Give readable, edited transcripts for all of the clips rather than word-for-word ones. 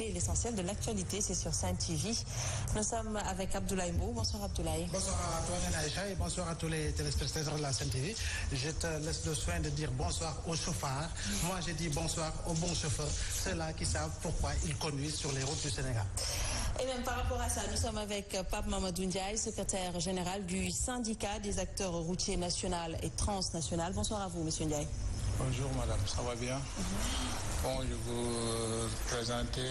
écoutez l'essentiel de l'actualité, c'est sur Sen TV. Nous sommes avec Abdoulaye Mbow. Bonsoir Abdoulaye. Bonsoir à toi Aïcha et bonsoir à tous les téléspectateurs de la Sen TV. Je te laisse le soin de dire bonsoir aux chauffeurs. Moi je dis bonsoir aux bons chauffeurs, ceux-là qui savent pourquoi ils conduisent sur les routes du Sénégal. Et même par rapport à ça, nous sommes avec Pape Mamadou Ndiaye, secrétaire général du syndicat des acteurs routiers national et transnational. Bonsoir à vous, monsieur Ndiaye. Bonjour madame, ça va bien? Bon, je vous présenter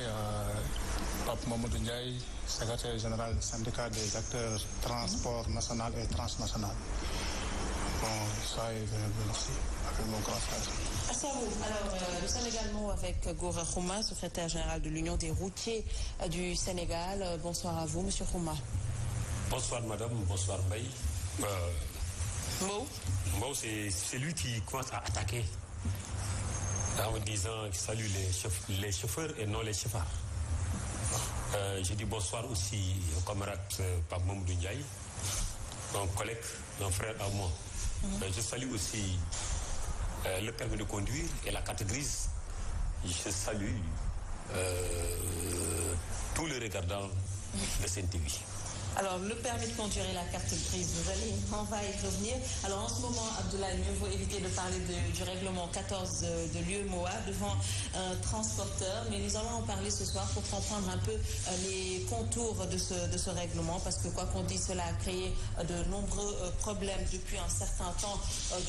Pape Mamadou Ndiaye, secrétaire général du syndicat des acteurs transport national et transnational. Bon, soyez merci, avec mon grand frère. Merci à vous. Alors, nous sommes également avec Gora Khouma, secrétaire général de l'Union des routiers du Sénégal. Bonsoir à vous, monsieur Khouma. Bonsoir madame, bonsoir Mbaye. Mbow, c'est lui qui commence à attaquer en me disant qu'il salue les chauffeurs et non les chauffeurs. Je dis bonsoir aussi au camarade Pape Mamadou Ndiaye, un collègue, un frère à moi. Je salue aussi le permis de conduire et la carte grise. Je salue tous les regardants de Sen TV. Alors, le permis de conduire et la carte grise, on va y revenir. Alors, en ce moment, Abdoulaye, mieux vaut éviter de parler du règlement 14 de l'UEMOA devant un transporteur. Mais nous allons en parler ce soir pour comprendre un peu les contours de ce règlement. Parce que, quoi qu'on dise, cela a créé de nombreux problèmes depuis un certain temps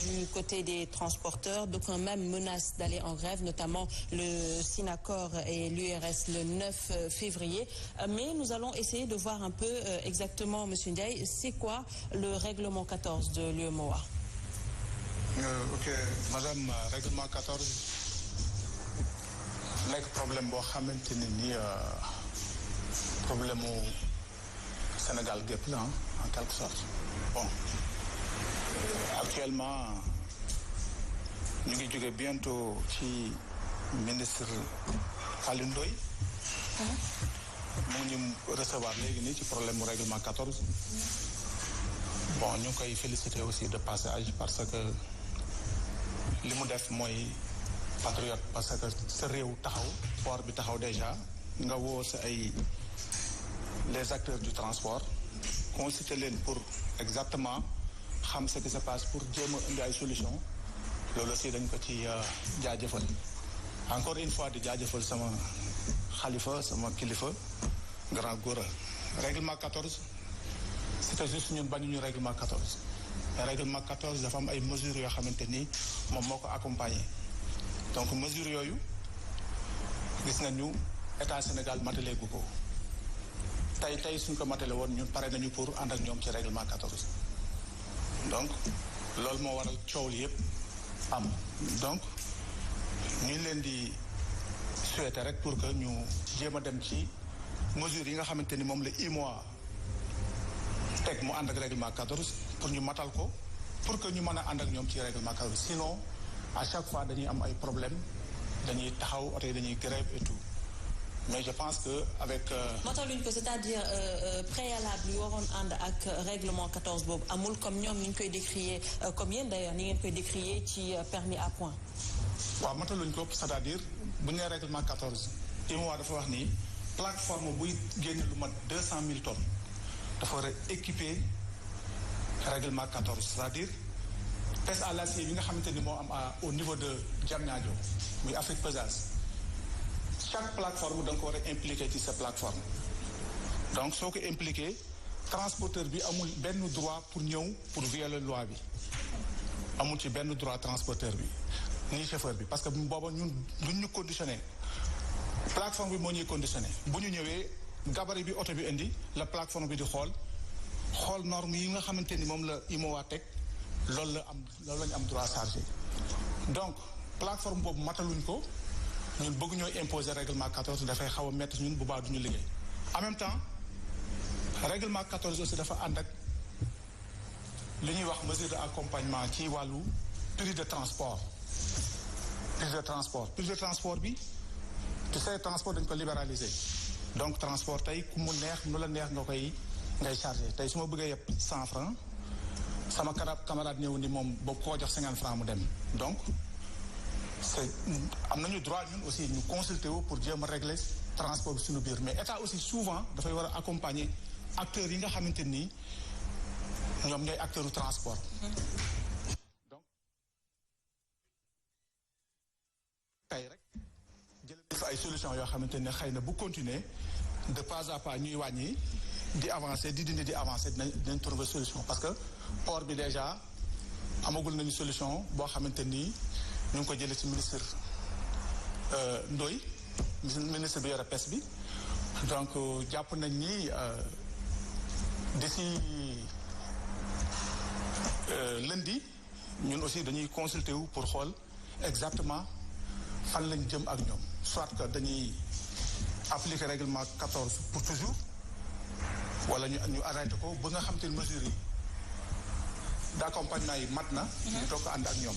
du côté des transporteurs. Donc, même menace d'aller en grève, notamment le SYNACOR et l'URS le 9 février. Mais nous allons essayer de voir un peu exactement, monsieur Ndiaye, c'est quoi le règlement 14 de l'UEMOA? Ok, madame, règlement 14 nekk problème boo xamante ne ni problème mu Sénégal gépp la en quelque sorte. Bon, actuellement ñu ngi jóge bientôt ci ministre Aliou Ndoye mu ñu recevoir léegi nii ci problème mu règlement 14. Bon, ñu ngi koy féliciter aussi de passage parce que li mu def mooy patriote, parce que sa réew taxaw port bi taxaw déjà nga woo sa ay les acteurs du transport consulter leen pour exactement xam ce qui se passe pour jéem a indi ay solution. Loolu aussi dañ ko ci jaajëfal encore une fois di jaajëfal sama xalifa sama kilifa grand Gora. Règlement 14 c'était juste ñun bañuñu règlement 14 mais règlement 14 dafa am ay mesures yoo xamante ni moom moo ko accompagné. Donc mesures yooyu gis nañu état Sénégal matale gu ko tey suñ ko matale woon ñun pare nañu pour ànd ak ñoom ci règlement 14. Donc loolu moo waral coow li yëpp am. Donc ñu leen di souhaiter rek pour que ñu jéem a dem ci mesures yi nga xamante ni moom la UEMOA teg mu ànd ak règlement 14 pour ñu matal ko pour que ñu mën a ànd ak ñoom ci règlement 14. Sinon à chaque fois dañuy am ay problèmes dañuy taxaw oto yi dañuy grève et tout mais je pense que avec. mataluñ ko c'est-à-dire préalable yu waroon ànd ak règlement 14 boobu amul comme ñoom ni ñu koy décrier comme yéen d'ailleurs ni ngeen koy décrier ci permis à point. waaw mataluñ ko c'est-à-dire bu ñu nee règlement 14 UEMOA dafa wax ni plateforme buy génn lu mat 200 000 tonnes dafa war a équiper règlement 14 c'est-à-dire pêche à l'acier bi nga xamante ni moo am au niveau de Diamniadio muy Afrique Pesage chaque plateforme da nga ko war a impliqué ci sa plateforme. Donc soo ko impliqué transporteur bi amul benn droit pour ñëw pour violer loi bi amul ci benn droit transporteur bi ni chauffeur bi parce que booba ñun duñ ñu conditionné plateforme bi moo ñuy conditionné bu ñu ñëwee gabarit bi oto bi indi la plateforme bi di xool norme yi nga xamante ni moom la UEMOA teg loolu la ñu am droit chargé. Donc plateforme boobu mataluñ ko ñun bëgg ñoo imposer règlement 14 dafay xaw a métti ñun bu baax duñu liggéey. En même temps règlement 14 aussi dafa ànd ak li ñuy wax mesure d'accompagnement ci wàllu prix de transport bi tu sais transport dañ ko libéraliser. Donc transport tey ku mu neex nu la neex ngay chargé tey su ma bëggee yëpp 100 francs sama camarade ñëw ni moom boobu koo jox 50 francs mu dem. Donc c'est am nañu droit ñun aussi ñu consulter wu pour jéem a régler transport bi suñu biir mais état aussi souvent dafay war a accompagner acteurs yi nga xamante nii ñoom ñooy acteurs du transport. donc tey rek jëlee fa ay solutions yoo xamante ne xëy na bu continuer de pas à pas ñuy wàññi di avancer di dindi di avancer dinañ trouver solution parce que port bi déjà amagul nañu solution boo xamante nii ñu ngi ko jëlee ci ministre Ndoye ministre bi yore pêche bi donc jàpp nañ ni d'ici lundi ñun aussi dañuy consulter wu pour xool exactement fan lañ jëm ak ñoom soit que dañuy appliquer règlement 14 pour toujours wala ñu arrêté ko ba nga xam te mesures yi d'accompagnement yi mat na. ñu toog ko ànd ak ñoom.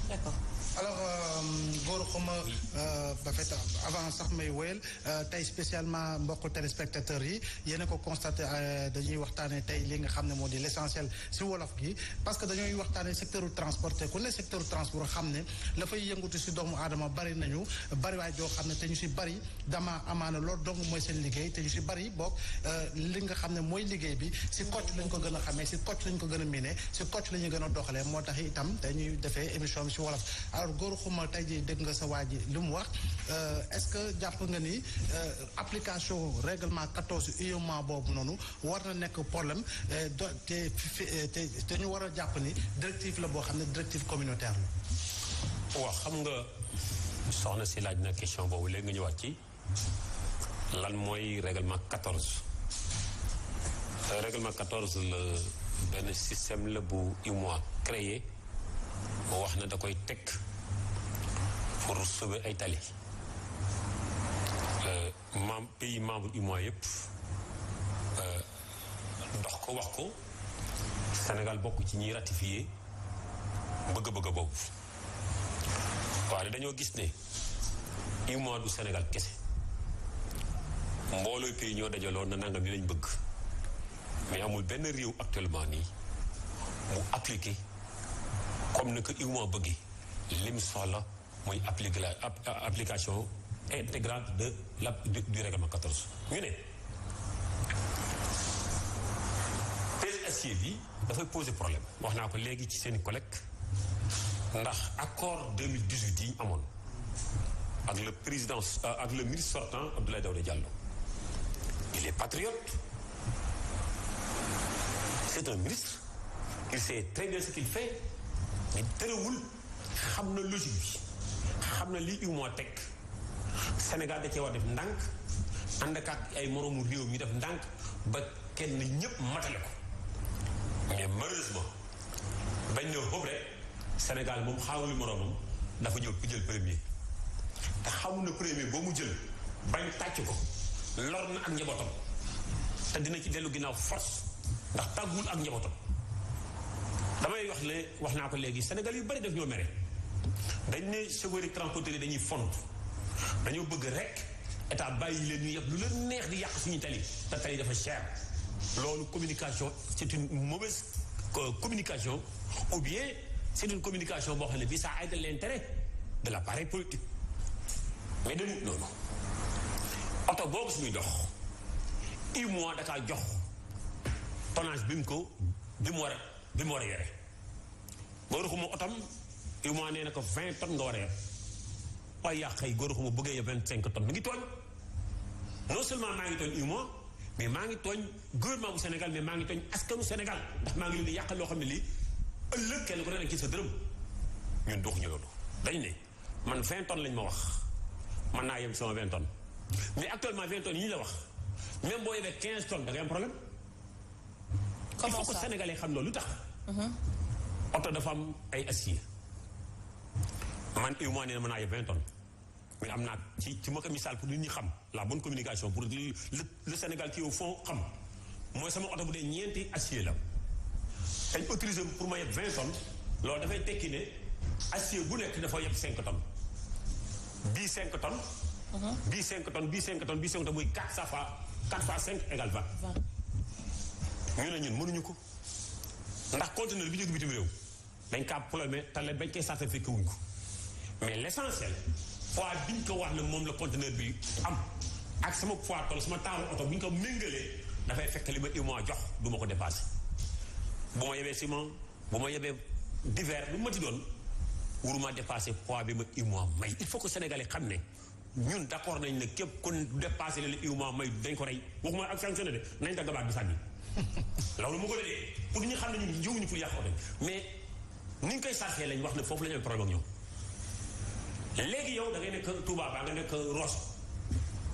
D'accord. alors Gora Khouma ba fait avant sax may wéyal tey spécialement mbokku téléspectateurs yi yéen a ko constaté dañuy waxtaanee tey li nga xam ne moo di l'essentiel si wolof gi parce que dañuy waxtaanee secteur u transport te ku ne secteur u transport xam ne la fay yëngatu si doomu aadama bari nañu bariwaay joo xam ne te ñu si bari dama amaana loolu dong mooy seen liggéey te ñu si bari boog li nga xam ne mooy liggéey bi si kocc lañ ko gën a xamee si kocc lañ ko gën a miine si kocc la ñuy gën a doxalee moo tax itam dañuy defee émission bi si wolof alors Gora Khouma tey jii dégg nga sa waa ji li mu wax est-ce que jàpp nga ni application règlement 14 UEMOA boobu noonu war na nekk problème te ñu war a jàpp ni directive la boo xam ne directive communautaire la. waaw xam nga soxna si laaj na question boobu léegi nga ñëwaat ci lan mooy règlement 14 règlement 14 la benn système la bu UEMOA créé wax na da koy teg pour sauver ay tali pays membre UEMOA yëpp dox ko wax ko Sénégal bokk ci ñiy ratifié bëgg-bëgg boobu waaye dañoo gis ne UEMOA du Sénégal kese mboolooy pays ñoo dajaloo na nangam li lañ bëgg mais amul benn réew actuellement nii mu appliqué comme ni ko UEMOA bëggee lim soxla mooy application intégrale du règlement 14 ñu ne pêche acier bi dafay poser problème wax naa ko léegi ci seeni collègues ndax accord 2018 yi ñu amoon ak le président ak le ministre sortant Abdoulaye Daouda Diallo il est patriote c'est un ministre il sait très bien ce qu'il fait mais terewul xam na logique bi xam na li UEMOA teg Sénégal da cee war def ndànk ànd ak ay moroomu réew mi def ndànk ba kenn ñëpp matale ko mais malheureusement bañ ne boobu rek Sénégal moom xaawul moroomam dafa ñëw jël premier te xamul na premier boo mu jël bañ tàcc ko lor na ak njabootam te dina ci dellu ginnaaw force ndax tàggul ak njabootam damay wax naa ko léegi Sénégal yu bari def ñoo mere dañ ne chauffeur yi transporteur yi dañuy font dañoo bëgg rek état bàyyi leen ñu yëpp lu leen neex di yàq suñu tali te tali dafa cher loolu communication c'est une mauvaise communication ou bien c'est une communication boo xam ne bi ça aide l'intérêt de l'appareil politique mais demut noonu oto boobu suñuy dox UEMOA da kaa jox tonnage bi mu war a yore Gora Khouma otam UEMOA nee na ko 20 tonnes nga war a yore waaye yaa xëy Gora Khouma bëggee ya 25 tonnes mi ngi tooñ non seulement maa ngi tooñ UEMOA mais maa ngi tooñ gouvernement bu Sénégal mais maa ngi tooñ askanu Sénégal ndax maa ngi leen di yàqal loo xam ne lii ëllëg kenn ku ne ci sa dërëm ñun doxuñu loolu dañ ne man 20 tonnes lañ ma wax man naa yem sama 20 tonnes mais actuellement 20 tonnes yi ñu la wax même boo yebee 15 tonnes da ngay am problème. il faut que Sénégalais xam loolu lu tax. oto dafa am ay acier man UEMOA nee na mën naa yeb 20 tonnes mais am naa ci ma ko misaal pour nit ñi xam la bonne communication pour le Sénégal qui au fond xam mooy sama oto bu dee ñeenti acier la dañ autorisé pour ma yeb 20 tonnes loolu dafay tekki ne acier bu nekk dafa yeb 5 tonnes bii 5 tonnes. bii 5 tonnes bii 5 tonnes bii 5 tonnes muy 4 fois 5 égale 20. ñu ne ñun mënuñu ko ndax conteneur bi jóge bitim réew dañ kaa plomé te la bañ koy certifié wuñ ko mais l'essentiel poids biñ ko wax ne moom la conteneur bi am ak sama poids toll sama taaru oto bu ñu ko méngalee dafay fekk li ma UEMOA jox du ma ko dépassé bu ma yebee ciment bu ma yebee divers lu ma ti doon waruma dépassé poids bi ma UEMOA may il faut que Sénégalais xam ne ñun d'accord nañ ne képp kon dépassé leen UEMOA may dañ ko rey waxuma ak sanctionné de nañ dagg baat bi sànni loolu mu ko dee pour ñu xam ne ñun jóguñu pour yàq oto mais ni ñu koy sarxee lañ wax ne foofu la ñu am problème ak ñoom léegi yow da ngay nekk Touba baa nga nekk Rosso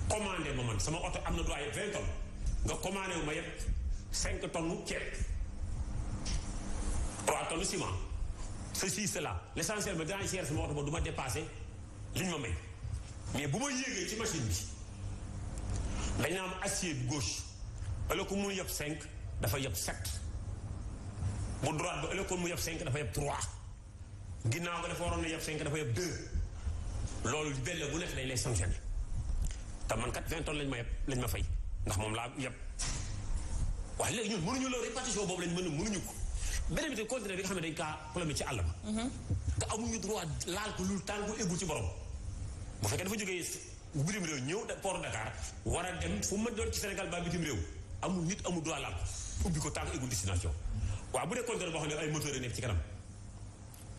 commandé ma man sama oto am na droit yëpp 20 tonnes nga commandé wu ma yëpp 5 tonnes ceeb 3 tonnes ciment ceci cela l'essentiel ma dinaa cher sama oto ba du ma dépassé liñ ma may mais bu ma yéegee ci machine bi dañ am acier bi gauche ëllëg ko mu yëpp 5 dafa yëpp 7 bu droite ba ëllëg ko mu yëpp 5 dafa yëpp 3 ginnaaw nga dafa waroon na yëpp 5 dafa yëpp 2 loolu benn bu nekk dañ lay sanctionné te man kat 20 tonnes lañ ma fay ndax moom laa yëpp waaye léegi ñun mënuñu loolu répartition boobu lañ mënuñu ko beneen bi te continuer bi nga xam ne dañ kaa problème ci àll ba nga amuñu droit laal ko lu tàng bu eggul ci borom bu fekkee dafa jógee bitim réew ñëw port Dakar war a dem fu ma doon ci Sénégal ba bitim réew amul nit amul droit laal ko ubbi ko tàng eggul destination waaw bu dee conteneur boo xam ne ay moteur nekk ci kanam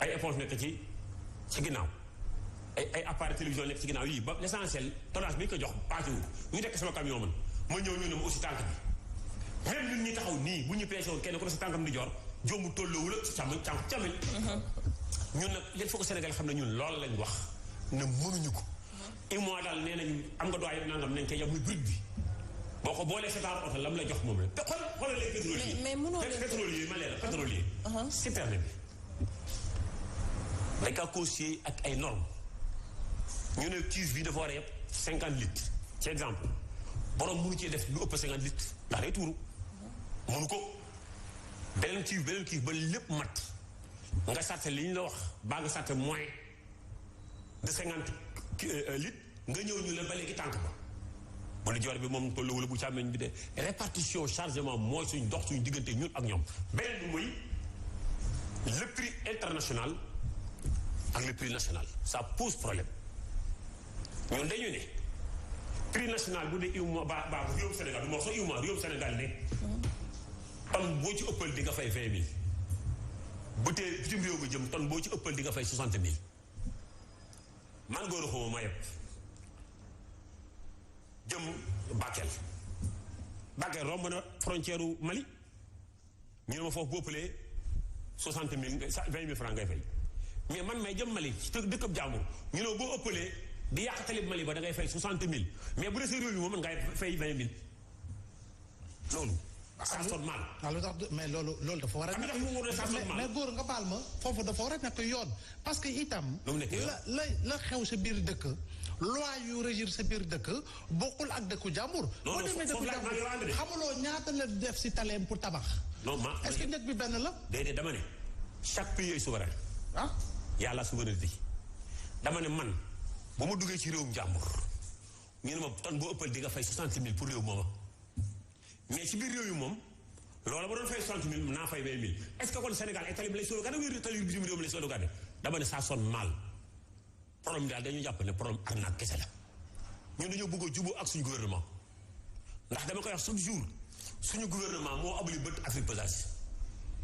ay éponge nekk ci ginnaaw ay appareil télévision nekk ci ginnaaw yii ba l'essentiel tonnage bi ñu ko jox paase wu ñu nekk sama camion man ma ñëw ñu ne ma aussi tànk bi même ñun ñi taxaw nii bu ñu peese woon kenn ku ne sa tànkam di joor jombu tolloowul ak sa càmmoñ ñun nag il faut que Sénégal xam ne ñun loolu lañ wax ne mënuñu ko UEMOA daal nee nañ am nga doy nangam nañ koy yem muy brut bi boo ko boolee sa taar oto lam la jox moom la te xoolal les pétroliers mais mënoo leen pétrolier ma leeral pétrolier citerne bi dañ kaa constitué ak ay normes ñu ne cuve bi dafa war a yëpp 50 litres ci exemple borom mënu cee def lu ëpp 50 litres ndax day tuuru mënu ko beneen cuve ba lépp mat nga sàtte li ñu la wax baa nga sàtte moins de 50 litres nga ñëw ñu la ba léegi tànk ba bu la joor bi moom tolluwu la bu càmmeñ bi de répartition chargement mooy suñ dox suñ diggante ñun ak ñoom beneen bi mooy le prix international ak le prix national ça pose problème ñun dañu ne prix national bu dee UEMOA ba réewum Sénégal du moo sax UEMOA réewum Sénégal ne ton boo ci ëppal di nga fay 20 000 bu tee bitim réew nga jëm ton boo ci ëppal di nga fay 60 000 man góor xuma ma yëpp jëm Bakel romb na frontière u Mali ñu ne ma foofu bu ëppalee 60 000 20 000 francs ngay fay mais man may jëm Mali ci dëkkab jàmbur ñu ne boo ëppalee di yàq talib Mali ba da ngay fay 60 000 mais bu dee sa réew mi moom mën ngay fay 20 000 loolu ça sonne mal. lu tax mais loolu dafa war a nekk mais góor nga baal ma foofu dafa war a nekk yoon parce que itam la xew sa biir dëkk loi yu régir sa biir dëkk bokkul ak dëkku jàmbur boo demee dëkku jàmbur xamuloo ñaata la def si taleem pour tabax est-ce que njëg bi benn la déedéet dama ne chaque pays est souverain yàlla souveraineté dama ne man bu ma duggee ci réewum jàmbur ñu ne ma ton boo ëppal di nga fay 60 000 pour réew mooma mais ci biir réew yi moom loolu ba doon fay 60 000 naa fay 20 000 est-ce que kon Sénégal ay talib lay sauvegarder wér talib bitim réew mi lay sauvegarder dama ne ça sonne mal problème daal dañu jàpp ne problème arnaque kese la ñun dañoo bëgg a jubóo ak suñu gouvernement ndax dama koy wax chaque jour suñu gouvernement moo abali bët Afrique pesage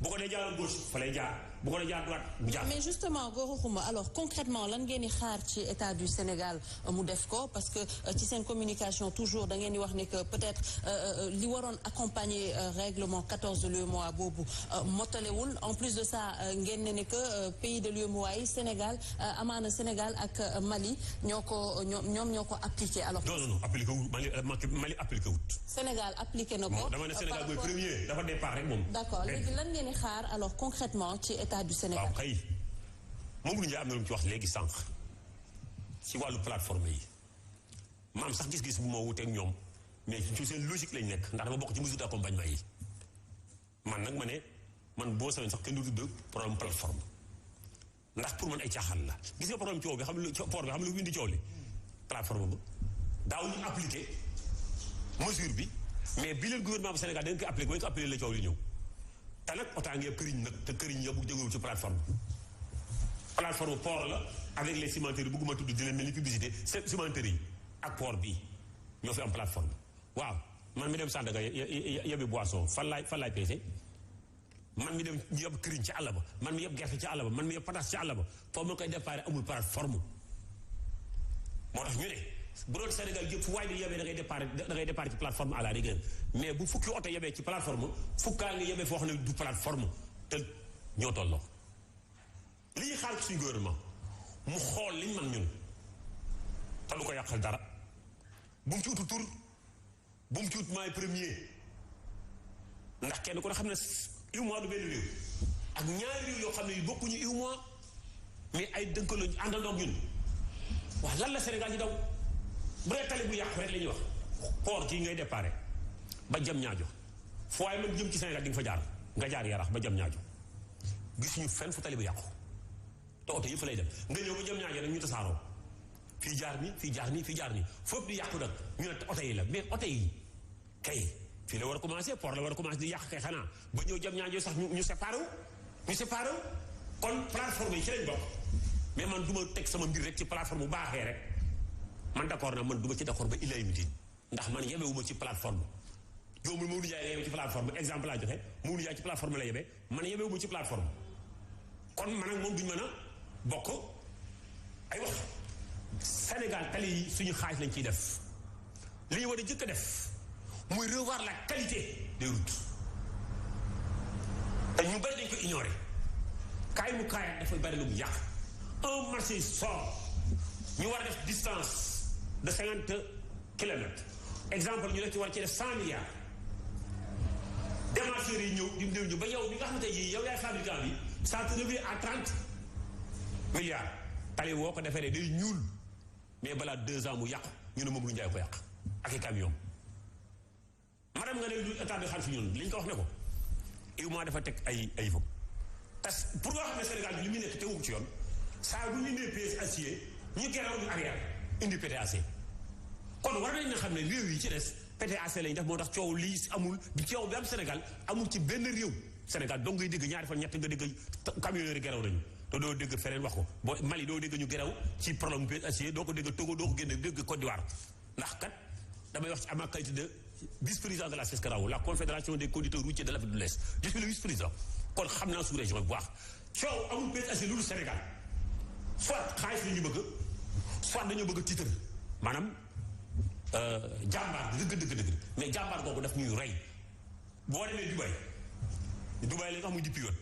bu ko dee jaar gauche fa lay jaar bu ko dee jaar droite bu jaar. mais justement Gora Khouma alors concrètement lan ngeen di xaar ci état du Sénégal mu def ko parce que ci seen communication toujours da ngeen di wax ne que peut-être li waroon accompagner règlement 14 de l'UEMOA boobu motalewul en plus de ça ngeen ne que pays de l'UEMOA yi Sénégal amaana Sénégal ak Mali ñoo ko appliqué alors. non appliqué wut Mali appliqué wut. Sénégal appliqué na ko. dama ne Sénégal mooy premier dafa départ rek moom. d'accord léegi lan ngeen di xaar alors concrètement ci état du Sénégal. waaw kay moom lu ñu am na lu mu ci wax léegi sànq ci wàllu plateforme yi maam sax gis-gis bu ma wuteeg ñoom mais ci seen logique lañ nekk ndax dama bokk ci mesure d'accompagnement yi man nag ma ne man boo sawee sax kenn du tudd problème plateforme ndax pour man ay caaxaan la gis nga problème coow bi xam lu port bi xam lu indi coow li plateforme ba daaw ñu appliqué mesure bi mais bi leen gouvernement bu Sénégal dañ koy appliqué ba ñu ko appliqué la coow li ñëw te nag otaa ngi këriñ nag te këriñ yëpp jógewul ci plateforme port la avec les cimenteries bëgguma tudd di leen mel ni publicité cimenterie yi ak port bii ñoo fi am plateforme waaw man mi dem Sandaga yebbi boisson fan laay peese man mi dem yeb këriñ ci àll ba man mi yeb gerte ci àll ba man mi yeb pataas ci àll ba foofu ma koy déparé amul plateforme moo tax ñu ne bu doon Sénégal yëpp fu waay di yebee da ngay départ ci plateforme à la rigueur mais bu fukki oto yebee ci plateforme fukkaa nga yebee foo xam ne du plateforme te ñoo tolloo li ñuy xaar ci suñu gouvernement mu xool liñ man ñun te lu ko yàqal dara bu mu ci utu tur bu mu ci ut maay premier ndax kenn ku ne xam ne UEMOA du benn réew ak ñaari réew yoo xam ne yu bokkuñu UEMOA mais ay dënkaloo àndandoog ñun waaw lan la Sénégal di daw bu dee tali bu yàqu rek la ñuy wax port kii ngay déparé ba jam ñaajo fu waaye man jëm ci Sénégal di nga fa jaar nga jaar Yarax ba jam ñaajo gisuñu fenn fu tali bu yàqu te oto yëpp lay dem nga ñëw ba jam ñaajo nag ñu tasaaroo fii jaar nii fii jaar nii fii jaar nii foofu di yàqu nag ñu ne oto yi la mais oto yi kay fii la war a commencé port la war a commencé di yàq kay xanaa ba ñëw jam ñaajo sax ñu séparé wu kon plateforme yi ci lañ bokk mais man du ma teg sama mbir rek ci plateforme bu baaxee rek man d'accord na man du ma ci d'accord ba ilay mi ndax man yebewuma ci plateforme yow Mamadou Ndiaye nga yebe ci plateforme exemple laa joxe Mamadou Ndiaye ci plateforme la yebe man yebewuma ci plateforme kon man ak moom duñ mën a bokk ay wax Sénégal tali yi suñu xaalis lañ ciy def li ñu war a jëkk a def muy revoir la qualité des routes te ñu bari dañ ko ignorer kaay mu kaayaat dafay bari lu mu yàq un marché sort ñu war a def distance de 50 kilomètres exemple ñu def ci war ci def 100 milliards démarcheurs yi ñëw ñu ba yow bi nga xam ne tey jii yow yaay fabricant bi ça te revient à 30 milliards tali woo ko defee day ñuul mais balaa 2 ans mu yàqu ñu ne moom lu njaay ko yàq ak i camion madame nga ne lu état bi xam si ñun li ñu ko wax ne ko UEMOA dafa teg ay fam parce que pour nga xam ne Sénégal bi li muy nekk tegu ci yoon saa bu ñu indee pièce acier ñu geraw ñu arrière indi PTAC kon war nañ na xam ne réew yi ci des PTAC lañ def moo tax coow lii amul bi coow bi am Sénégal amul ci benn réew Sénégal donc ngay dégg ñaari fan ñett nga dégg camionneur yi geraw nañu te doo dégg feneen wax ko boo Mali doo dégg ñu geraw ci problème pièce acier doo ko dégg Togo doo ko génne dégg Côte d'Ivoire ndax kat damay wax ci ama qualité de vice-président de la CESCRAO la confédération des conducteurs routiers de l'Afrique de l'Est je suis le vice-président kon xam naa sous région bu baax coow amul pièce acier loolu Sénégal soit xaalis la ñu bëgg soit dañoo bëgg titre maanaam jàmbaar dëgg mais jàmbaar googu daf ñuy rey boo demee Dubaï la nga xam muy dippi yoon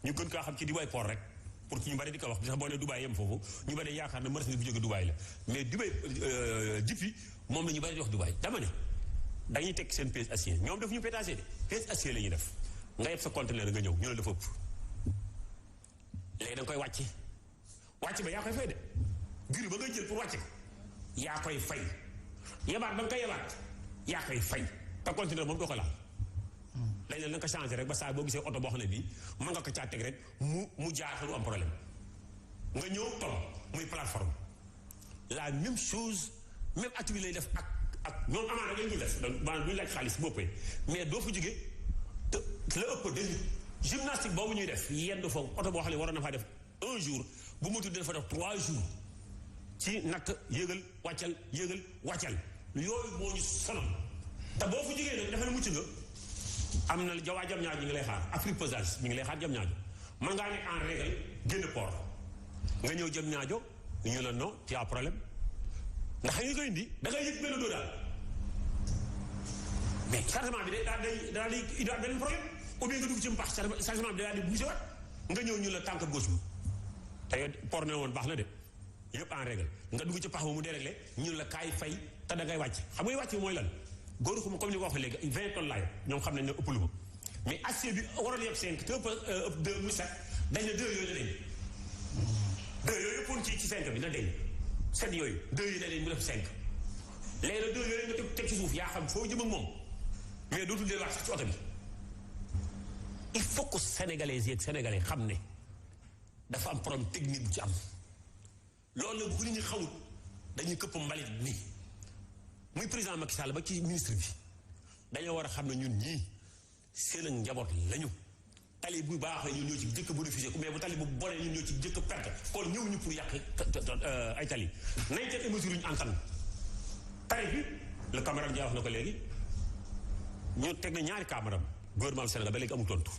ñu gën kaa xam ci Dubaï port rek pour ci ñu bari di ko wax sax boo nee Dubaï yem foofu ñu bari yaakaar ne marchandise bu jóge Dubaï la mais Dubaï dippi moom la ñu bari di wax Dubaï dama ne dañuy teg seen pièce acier ñoom daf ñu pétagé de pièce acier la ñuy def nga yeb sa conteneur nga ñëw ñu ne dafa ëpp léegi da nga koy wàcc ba yaa koy fay de guri ba ngay jël pour wàcce ko yaa koy fay yebaat ba nga koy yebaat yaa koy fay te conteneur moom doo ko laal lañ ne na nga ko changé rek ba saa boo gisee oto boo xam ne bii mën nga ko caa teg rek mu jaar lu am problème nga ñëw tom muy plateforme la même chose même activité lay def ak ñoom amaana lañ dul def maanaam duñu laaj xaalis boppee mais doo fa jógee te la ëpp dañu gymnastique boobu ñuy def yenn foofu oto boo xam ne waroon na faa def 1 jour bu mu tudd dafa def 3 jours ci natt yëgal wàccal yooyu moo ñu sonal te boo fa jógee nag dafa ne mucc nga am na jawaa jam ñaajo ñu ngi lay xaar Afrique pesage ñu ngi lay xaar jam ñaajo man ngaa nekk en règle génn port nga ñëw jam ñaajo ñu la non tu as problème ndax ñu koy indi da ngay yëg benn doo daal mais chargement bi daal di benn problème ou bien nga dugg ci mpax chargement bi daal di bougé waat nga ñëw ñu la tànk gauche bi te port ne woon baax na de yëpp en règle nga dugg ci pax ba mu déréglé ñu la kaay fay te da ngay wàcc xam nga wàcc bi mooy lan góor xuma comme ni ko waxee léegi 20 tonnes laay ñoom xam nañ ne ëpp lu ma mais acier bi waroon yëpp 5 te ëpp 2 muy 7 dañ ne 2 yooyu la dañ 2 yooyu ëppoon ci 5 bi na dañ 7 yooyu 2 yi la dañ mu def 5 léegi nag 2 yooyu nga teg ci suuf yaa xam foo jëm ak moom mais dootul delluwaat sax ci oto bi il faut que sénégalais yi ak sénégalais xam ne dafa am problème technique bu ci am loolu nag bu ko nit ñi xamul dañuy këpp mbalit nii muy président Macky Sall ba ci ministre bi dañoo war a xam ne ñun ñii seen ak njaboot lañu tali bu baaxee ñun ñoo ci jëkk bénéficier mais bu tali bu bonee ñun ñoo ci jëkk perte kon ñëw ñu pour yàq ay tali nañ teg mesure ñu antan tali bi le camarade Ndiaye wax na ko léegi ñu teg na ñaari camarade gouvernement Sénégal ba léegi amul tontu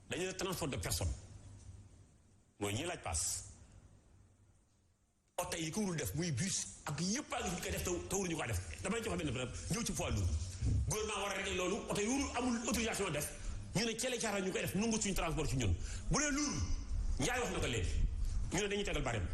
dañu ne transport de personne mooy ñi laaj paas oto yi ko warul def muy bus ak yëpp a ngi fi koy def te waruñu ko def damay joxe benn problème ñëw ci poids lourd gouvernement war a régler loolu oto yi warul amul autorisation def ñu ne ceele caara ñu koy def nangu suñu transport ci ñun bu dee lourd Ndiaye wax na ko léegi ñu ne dañuy tegal barème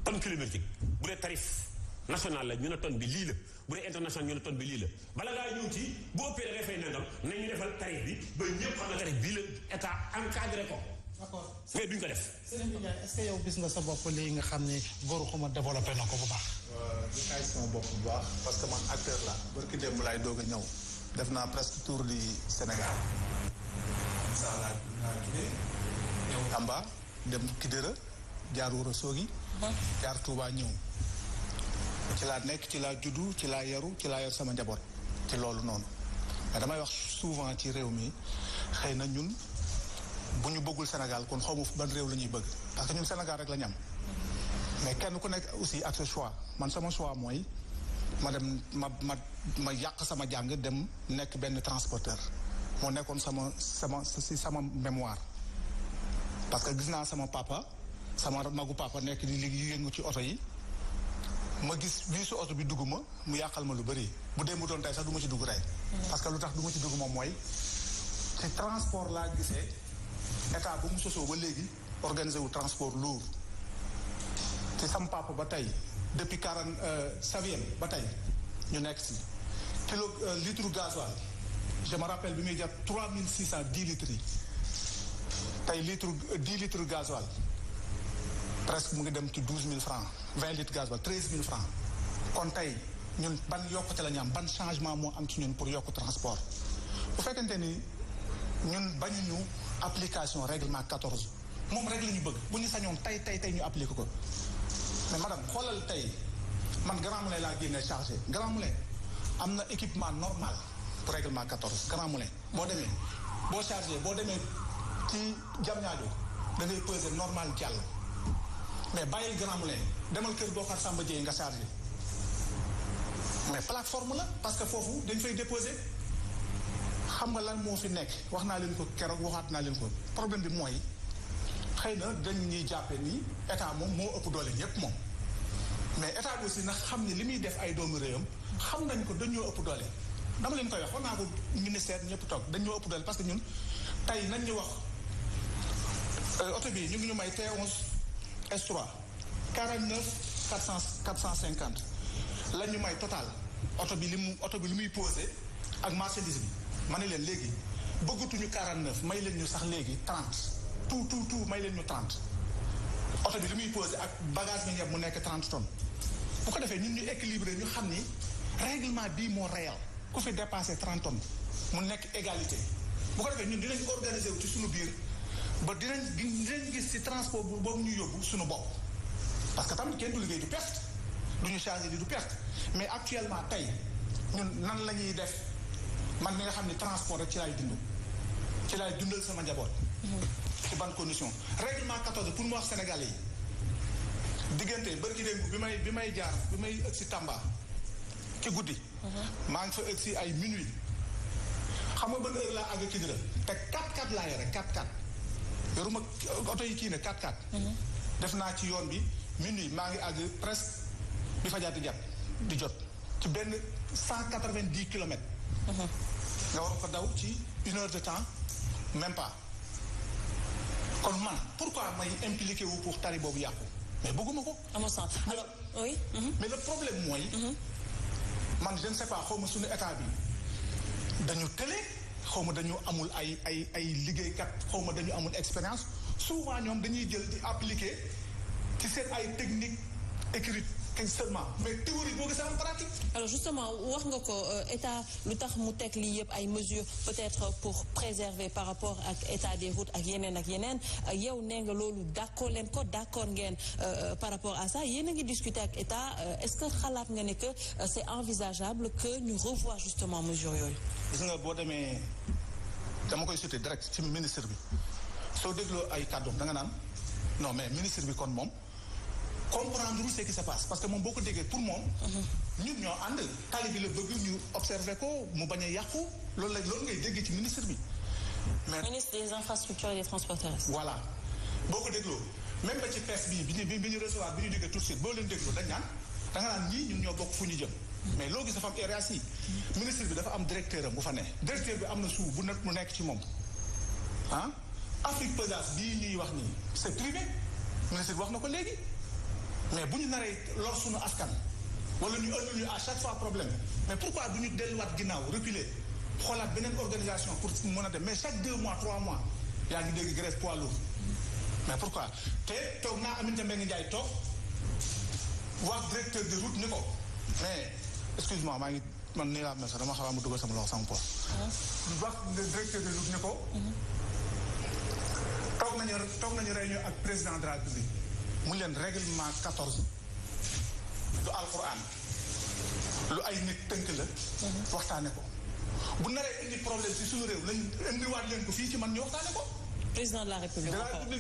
tonne kilométrique bu dee tarif national la ñu ne tonne bi lii la bu dee international ñu ne tonne bi lii la bala ngaa ñëw ci bu ëppee da ngay fay nangam nañu defal tarif bi ba ñëpp xam na tarif bii la état encadré ko. d'accord mais duñ ko def. Serigne Ndiaye est-ce que yow gis nga sa bopp lii nga xam ni góoru xuma développé na ko bu baax. di kaay sama bopp bu baax parce que man acteur la barki démb laay doog a ñëw def naa presque tour du Sénégal. incha allah naa jógee ñëw Tamba dem Kidira jaar Ourossogui jaar Touba ñëw ci laa nekk ci laa juddu ci laa yaru ci laa yor sama njaboot ci loolu noonu mais damay wax souvent ci réew mi xëy na ñun bu ñu bëggul Sénégal kon xaw ma ban réew la ñuy bëgg parce que ñun Sénégal rek la ñu am mais kenn ku nekk aussi ak sa choix man sama choix mooy ma dem ma yàq sama jàng dem nekk benn transporteur moo nekkoon sama mémoire parce que gis naa sama papa sama magu papa nekk di liggéey yëngu ci oto yi ma gis bii su oto bi dugg ma mu yàqal ma lu bëri bu dee mu doon tey sax du ma ci dugg tey parce que lu tax du ma ci dugg moom mooy ci transport laa gisee état bu mu sosoo ba léegi organisé wu transport lourd ci sama papa ba tey depuis 40 Savien ba tey ñu nekk si kilo litre gasoil je me rappelle bi muy jar 3610 litres yi tey 10 litres gasoil presque mu ngi dem ci 12000 francs 20 litres gasoil 13000 francs kon tey ñun ban yokkute la ñu am ban changement moo am ci ñun pour yokk transport bu fekkente ni ñun bañuñu application règlement 14 moom rek la ñu bëgg bu ñu sañoon tey ñu appliqué ko mais madame xoolal tey man Grand Moulin laa génnee chargé Grand Moulin am na équipement normal pour règlement 14 Grand Moulin boo demee boo chargé boo demee ci Diamniadio da ngay peser normal jàll mais bàyyil Grand Moulin demal kër boo xar Samba Dieye nga chargé mais plateforme la parce que foofu dañ fay déposer xam nga lan moo fi nekk wax naa leen ko keroog waxaat naa leen ko problème bi mooy xëy na dañ ñuy jàppe ni état moom moo ëpp doole ñépp moom mais état bi aussi nag xam ni li muy def ay doomu réewam xam nañ ko dañoo ëpp doole dama leen koy wax wax naa ko ministère ñëpp toog dañoo ëpp doole parce que ñun tey nañ ñu wax oto bi ñu ngi ñu may T11 S3 49 450 la ñu may total oto bi li muy posé ak marchandise bi ma ne leen léegi bëggatuñu 49 may leen ñu sax léegi 30 tout may leen ñu 30 oto bi li muy posé ak bagage bi ñëpp mu nekk 30 tonnes bu ko defee ñun ñu équilibré ñu xam ni règlement bii moo réel ku fi dépassé 30 tonnes mu nekk égalité bu ko defee ñun dinañ organiser wu ci suñu biir ba dinañ gis ci transport boobu ñu yóbbu suñu bopp parce que tamit kenn du liggéey du perte du ñu chargé di du perte mais actuellement tey ñun nan la ñuy def man mi nga xam ne transport rek ci laay dundal sama njaboot. ci ban condition règlement 14 pour mu wax Sénégalais yi diggante bërki démb bi may ëgg si Tamba ci guddi. maa ngi fa ëgg si ay minuit xam nga ban heure laa àgg Kidira te 4x4 laa yore 4x4 yoruma oto yi kii ne 4x4. def naa ci yoon bi minuit maa ngi àgg presque di fajaati di jot ci benn 190 kilomètres. nga war ko daw ci 1 heure de temps même pas kon man pourquoi may impliqué wu pour tari boobu yàqu mais bëgguma ko. amoo sens alors oui. mais le problème mooy. man je ne sais pas xaw ma suñu état bi dañu télé xaw ma dañu amul ay liggéeykat xaw ma dañu amul expérience souvent ñoom dañuy jël di appliquer ci seen ay technique écrite seulement mais théorie boo gisee am pratique. alors justement wax nga ko état lu tax mu teg lii yëpp ay mesures peut-être pour préserver par rapport ak état des routes ak yeneen yow nee nga loolu d'accord leen ko d'accord ngeen par rapport à ça yéen a ngi discuter ak état est-ce que xalaat nga ne que c'est envisageable que ñu revoir justement mesures yooyu. gis nga boo demee dama koy citer direct ci ministre bi soo dégloo ay kàddoom da nga naan non mais ministre bi kon moom. comprendre ce qui se passe parce que moom boo ko déggee pour moom ñun ñoo ànd tali bi la bëgg ñu observé ko mu bañ a yàqu loolu ngay dégg ci ministre bi. mais ministre des infrastructures et des transports terrestres. voilà boo ko dégloo même ba ci presse bi ñu recevoir bi ñu jógee tout de suite boo leen dégloo dañ naan da nga naan ñii ñun ñoo bokk fu ñu jëm. mais loo gis dafa am hiérarchie ministre bi dafa am directeur am bu fa ne directeur bi am na suuf bu nekk ci moom ah Afrique Pesas bii ñuy wax nii c'est privé ministre bi wax na ko léegi mais bu ñu naree lor suñu askan wala ñu ëllëg ñu à chaque fois problème mais pourquoi du ñu delluwaat ginnaaw reculer xoolaat beneen organisation pour mën a dem mais chaque 2 mois 3 mois yaa ngi dégg grève poids lourd mais pourquoi te toog naa Aminata Mbengue Ndiaye toog wax directeur de route ni ko mais excuse-moi maa ngi man nii laa mel sax dama xaw a ma dugal sama loxo sama poche. wax directeur de route ni ko. toog nañu réunion ak président de la République mu leen règlement 14 du alquran lu ay nit tënk la. waxtaane ko bu naree indi problème ci suñu réew lañ indiwaat leen ko fii ci man ñu waxtaane ko. président de la République.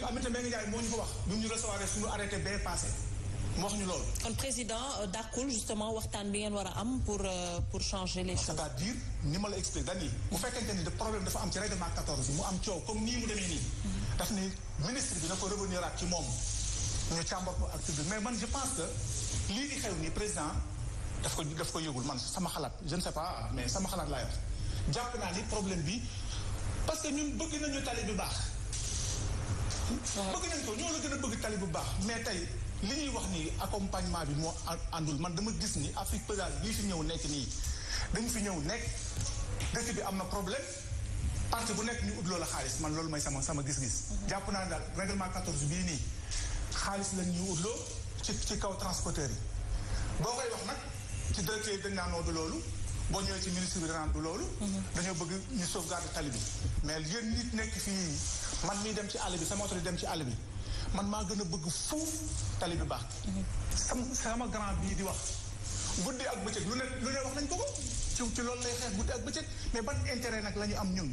Aminata Mbengue Ndiaye moo ñu ko wax bi mu ñu recevoir suñu arrêté bee passé. mu wax ñu loolu. kon président dàqul justement waxtaan bi ngeen war a am pour changer les choses. c'est-à-dire ni ma la expliqué dañuy bu fekkente ni de problème dafa am ci règlement 14 mu am coow comme nii mu demee nii. daf ni ministre bi na ko revenir ak ci moom ñu càmbar ko ak tudd mais man je pense que lii di xew nii président daf ko yëgul man sama xalaat je ne sais pas mais sama xalaat laa yor jàpp naa ni problème bi parce que ñun bëgg nañu tali bu baax. bëgg nañ ko ñoo la gën a bëgg tali bu baax mais tey. li ñuy wax ni accompagnement bi moo àndul man dama gis ni Afrique Pesas bii fi ñëw nekk nii dañu fi ñëw nekk dëkk bi am na problème parti bu nekk ñu ut loola xaalis man loolu mooy sama gis-gis. jàpp naa daal règlement 14 bii nii xaalis lañ ñu utloo ci kaw transporteurs yi boo koy wax nag ci directeur yi dañ naan noo du loolu boo ñëwee ci ministre bi danaan du loolu. dañoo bëgg ñu sauvegarder tali bi mais yéen nit nekk fii man miy dem ci àll bi sama oto di dem ci àll bi. man maa gën a bëgg fuuf tali bi baax. sama grand bii di wax guddi ak bëccëg lu ne wax nañ ko ci loolu lay xeex guddi ak bëccëg mais ban intérêt nag la ñu am ñun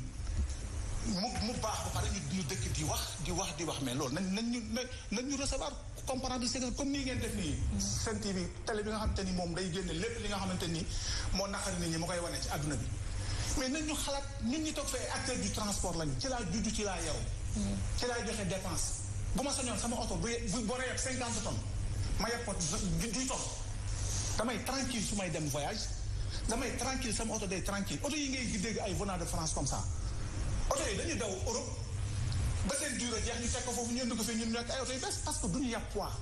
mu baax ba pare ñu dëkk di wax mais loolu nañ ñu recevoir comprendre c'est comme nii ngeen def nii. Sen TV télé bi nga xamante ni moom day génne lépp li nga xamante ni moo naqari nit ñi mu koy wane ci àdduna bi mais nañ ñu xalaat ñun ñi toog fee acteur du transport lañu ci laa juddu ci laa yaru ci laay joxe dépense. bu ma sañoon sama oto bu boree ak 50 tonnes ma yeb ko 10 tonnes damay tranquille su may dem voyage damay tranquille sama oto day tranquille oto yi ngay dégg ay venant de France comme ça oto yi dañuy daw Europe ba seen durée jeex ñu teg ko foofu ñu indi ko fi ñun nekk ay oto yu bees parce que duñu yàpp poids.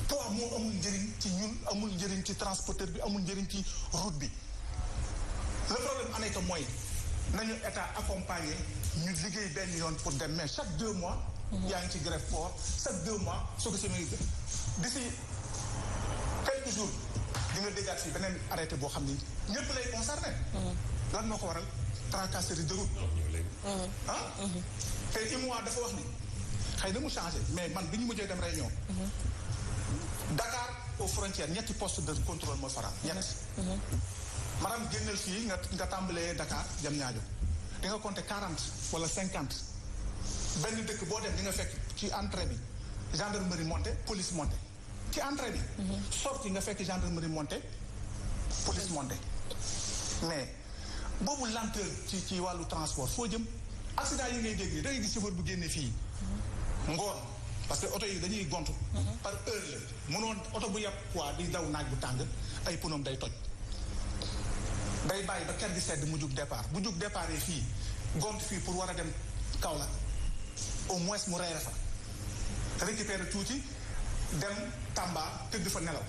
poids moo amul njëriñ ci ñun amul njëriñ ci transporteur bi amul njëriñ ci route bi le problème aneka mooy nañu état accompagner ñu liggéey benn yoon pour dem mais chaque 2 mois. yaa ngi ci grève port chaque 2 mois soo ko semee d'ici quelques jours di nga déggaat fii beneen arrêté boo xam ni ñëpp lay concerné. lan moo ko waral tracasserie de route. te IMOA dafa wax ni xëy na mu changé mais man bi ñu mujjee dem réunion. Dakar aux frontières ñetti poste de contrôle moo faral ñett. maanaam génneel fii nga tàmbalee Dakar jam ñaajo di nga compter 40 wala 50. benn dëkk boo dem di nga fekk ci entrée bi gendarmerie montée police montée ci entrée bi. sortie nga fekk gendarmerie montée police montée mais boobu lenteur ci wàllu transport foo jëm accident yi ngay dégg da ngay gis chauffeur bu génnee fii ngoon parce que oto yi dañuy gontu. par heure la mënoon oto bu yàpp quoi di daw naaj bu tàng ay pneu day toj day bàyyi ba ker gi sedd mu jug départ bu jug départ yi fii gont fii pour war a dem Kaolack au moins mu reere fa récupérer tuuti dem Tamba tëdd fa nelaw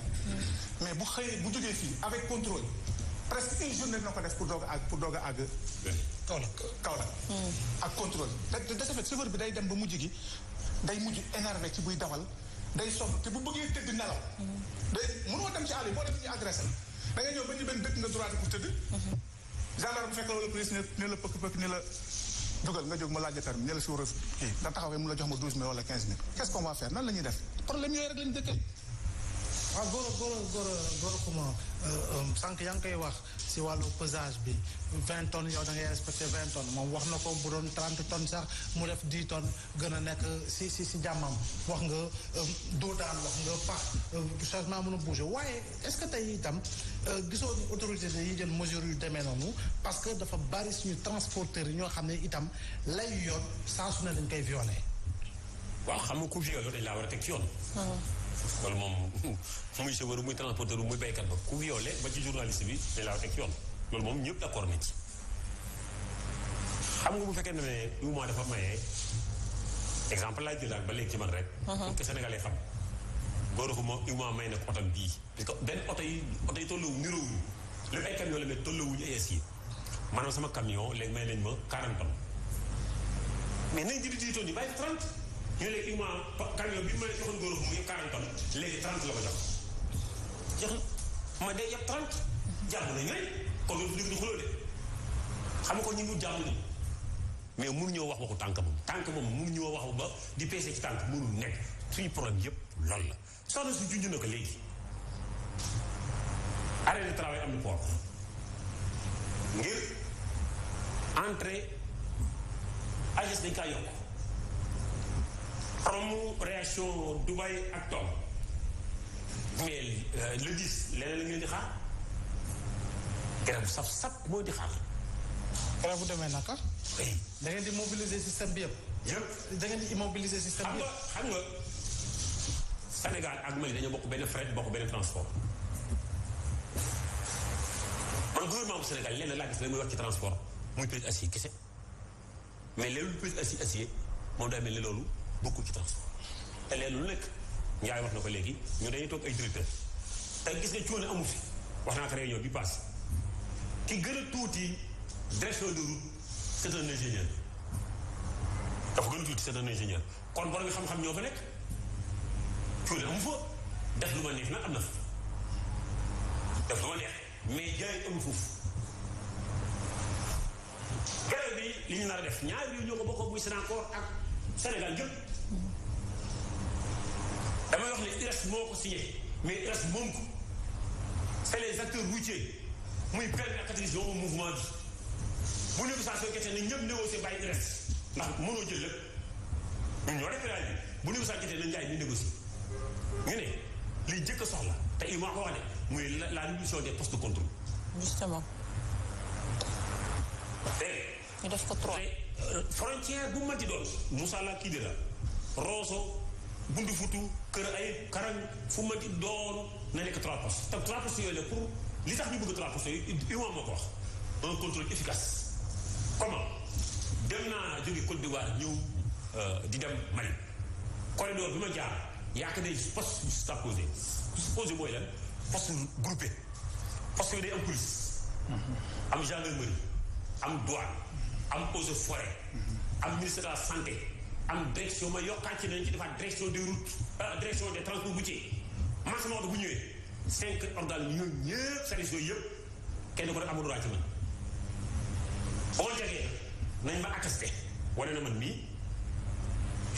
mais bu xëyee bu jógee fii avec contrôle presque une journée dina ko def pour doog a àgg Kaolack ak contrôle de ce fait chauffeur bi day dem ba mujj gi day mujj énervé ci buy dawal day sonn te bu bëggee tëdd nelaw day mënoo dem ci àll yi boo dem ñu agressé da nga ñëw ba ñu benn dëkk nga droit pour tëdd gendarme bu fekk la wala police ne la pëkk ni la dugal nga jóg ma laaj permis ne la si war a kii nga taxawee mu la jox ma 12 000 wala 15 000 qu'est-ce qu'on va faire nan la ñuy def problème yooyu rek la ñu dëkkee. waaw góor comment sànq yaa ngi koy wax si wàllu pesage bi 20 tonnes yow da ngay respecté 20 tonnes moom wax na ko bu doon 30 tonnes sax mu def 10 tonnes gën a nekk si jàmmam wax nga doo daan wax nga pax changement mën a bouger waaye est-ce que tey itam gisoo ni autorité yi jël mesures yu demee noonu parce que dafa bari suñu transporteurs yi ñoo xam ne itam lay yoon saa su ne dañ koy violé. waaw xam nga ku violé dañ laa war a teg ci yoon. loolu moom muy chauffeur muy transporteur muy béykat ba ku violé ba ci journaliste bi dañ laa war a teg ci yoon loolu moom ñëpp d'accord nañ ci. xam nga bu fekkee ne UMA dafa maye exemple laay jëlaat ba léegi ci man rek. pour que Sénégalais xam. góor xuma UMA may na ko otom bii parce que benn oto yi tolluwu niroowuñu lépp ay camion la mais tolluwuñu ay essier maanaam sama camion léegi may nañ ma 40 tonnes mais nañ jëli 10 tonnes yi bàyyi 30 ñu léegi UMA camion bi ma joxoon góor xuma yëpp 40 tonnes léegi 30 la ko jox ma day yëpp 30 jàmm nañ rek kon loolu léegi di xuloo de xam nga ko ñu ngi jàmm ni mais mënuñoo wax waxu tànk moom mënuñoo wax ba di peese ci tànk mënul nekk suñu problème yëpp loolu la soxna si junj na ko léegi arrêt de travail am na port ngir entrée agence dañ kaa yokk promo réaction Dubaï ak Tom mais le 10 leneen la ngeen di xaar grève bu saf mooy di xaar grève bu demee naka oui da ngeen di mobiliser système bi yëpp da ngeen di immobiliser système bi yëpp xam nga Sénégal ak Mali dañoo bokk benn fret bokk benn transport man gouvernement bu Sénégal lenn laa gis la muy wax ci transport muy pèse acier kese mais léegi lu pèse acier moom daa mel ni loolu bokkul ci transport te léegi lu nekk Ndiaye wax na ko léegi ñu dañuy toog ay directeur te gis nga coono amu fi wax naa ko réunion bi passé ki gën a tuuti direction de route c'est un ingénieur dafa gën a tuuti c'est un ingénieur kon borom xam-xam ñoo fa nekk coono amu fa def lu ma neex nag am na fa def lu ma neex mais jaay amu foofu grève bi li ñu nar a def ñaari réew ñoo ko bokk muy Sénégal ak Sénégal gépp damay wax ne IRES moo ko signé mais IRES moom ko c'est les acteurs routiers muy permis ak catalyse moom mouvement bi bu négociation jotee ne ñëpp négocier bàyyi IRES ndax mënoo jël lépp ñun ñoo def péage bi bu négociation jotee nañ jaay ñu négocier ñu ne liy jëkk a soxla te il maa ko wax de muy la réduction des postes de contrôle. justement. ñu def ko 3. frontière bu manti doon Moussa la kii de la Rosso Bundu Futu Kër Ayib Karang fu manti doon na nekk 3 postes te 3 postes yooyu la pour li tax ñu bëgg 3 postes yooyu UMA moo ko wax un contrôle efficace. comment dem naa jóge Côte d'Ivoire ñëw di dem Mali corridor bi ma jaar yaakaar ne poste juxtaposé posé mooy lan poste groupé poste yi day am police am gendarmerie am douane am eaux et forêt am ministère de la santé am direction ma yokkaat ci nañ ci defaat direction des routes direction des transports routiers marché Maodo bu ñëwee 5 organes ñoom ñëpp services yooyu yëpp kenn ko rek amul droit ci man boo jegee nañ ma attesté wane na man mii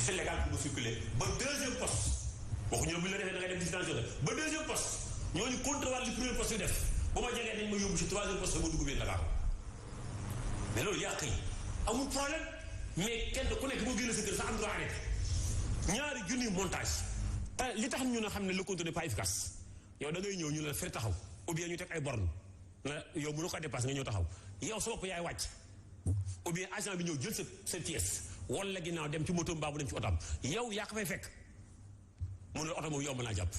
c'est légal pour ma circuler ba deuxième poste waxuñu ne bu ñu la defee da ngay dem distanciation ba deuxième poste ñooñu contrôle li premier poste yu def bu ma jegee dañ ma yóbbu ci 3e poste ma dugg biir Dakar mais loolu yàq yi amul problème mais kenn ku nekk boo génne sa kër sa am droit arrêté ñaari junni montage te li tax ñu ne xam ne le contrôle n'est pas efficace yow da ngay ñëw ñu la fere taxaw ou bien ñu teg ay borne na yow mënu ko dépassé nga ñëw taxaw yow sa bopp yaay wàcc ou bien agent bi ñëw jël sa pièce wala ginnaaw dem ci moto mbaa bu dem ci otam yow yaa ko fay fekk mu ne oto moom yow mën naa jàpp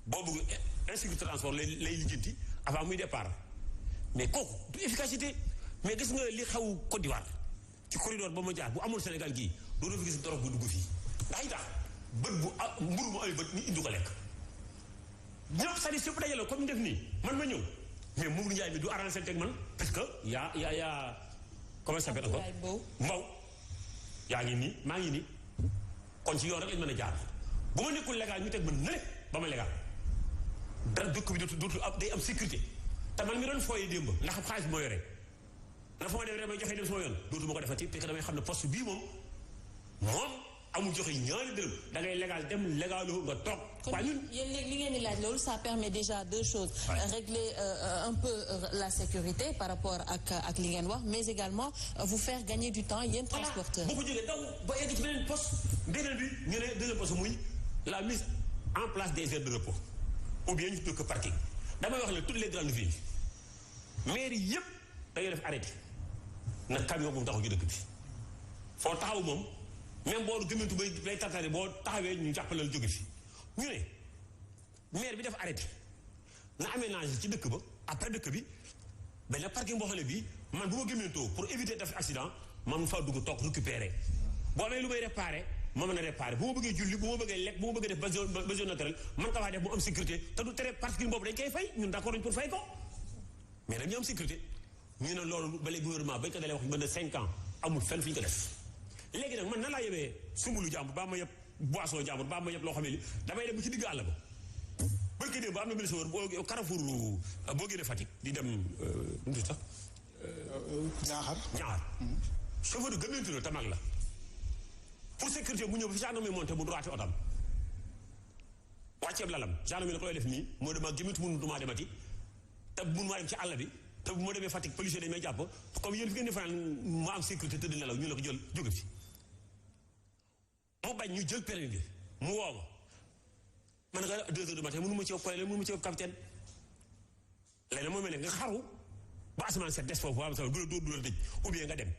boo bëgg insécurité transport lay lijjanti avant muy départ mais kooku du efficacité mais gis nga li xew Côte d'Ivoire ci corridor ba ma jaar bu amul Sénégal gii doo fi gis dorog bu dugg fii ndax yi tax bët bu mburu mu ay bët ni indi ko lekk ñëpp sali sëpp dajale comme def nii man ma ñëw mais Mourou Ndiaye mi du arrangé teg man parce que yaa comment ça s'appelle encore Mbaw yaa ngi nii maa ngi nii kon ci yoon rek lañ mën a jaar bu ma nekkul légal ñu teg man nële ba ma légal dara dëkk bi dootul day am sécurité te man mi doon fooyee démb ndax xaalis bi moo yore na fa ma dem rek may joxe dem sama yoon dootuma ko defati parce que damay xam ne poste bii moom amul joxe ñaari dërëm da ngay légal dem légalu nga toog. kon yéen li ngeen di laaj loolu ça permet déjà deux choses. Régler un peu la sécurité par rapport ak li ngeen wax mais également vous faire gagner du temps yéen transporteurs. boo ko jógee daw ba egg ci beneen poste beneen bi ñu ne deuxième poste muy la mise en place des aires de repos ou bien ñu tudd ko parking damay wax ne toutes les grandes villes mairie yëpp dañuy def arrêté na camion bu mu taxaw ci dëkk bi foo taxaw moom même boo gëmantu bay lay tartare boo taxawee ñu jàppale la jóge fi ñu ne maire bi def arrêté na aménagé ci dëkk ba après dëkk bi benn parking boo xam ne bii man bu ma gëmantoo pour éviter def accident man faa dugg toog récupérer boo amee lu may réparé ma mën a réparé bu ma bëggee julli bu ma bëggee lekk bu ma bëggee def besoin naturel man ka faa def mu am sécurité te du tere parking boobu dañ koy fay ñun d'accord nañ pour fay ko mais dañu am sécurité ñu ne loolu ba léegi gouvernement bañ ko dalee wax mën na 5 ans amul fenn fi ñu ko def léegi nag man nan laa yebee sumbulu jàmbur baa ma yeb boisson jàmbur baa ma yeb loo xam ne li damay dem ci digg àll ba barki démb ba am na ministre boo Carrefour boo génnee Fatick di dem ndu sax ñaar chauffeur gëmmentu la tamag la pour sécurité bu ñëw fi gendarmerie monté bu droité otam wàcceeb lalam gendarmerie la ko lay def nii moo dama gëmmentu mënu dumaa demati te mun maa dem ci àll bi te bu ma demee Fatick policier dañ may jàpp comme yéen fi ngeen di fanaan mu am sécurité tëdd nelaw ñu la ko jël jóge fi mu bañ ñu jël permis bi mu woo ma man nga 2 heures du matin mënu ma ci colonel mënu ma ci capitaine léegi moo mel ne nga xaru ba asamaan set des foofu am sama du la dóor du la dëj ou bien nga dem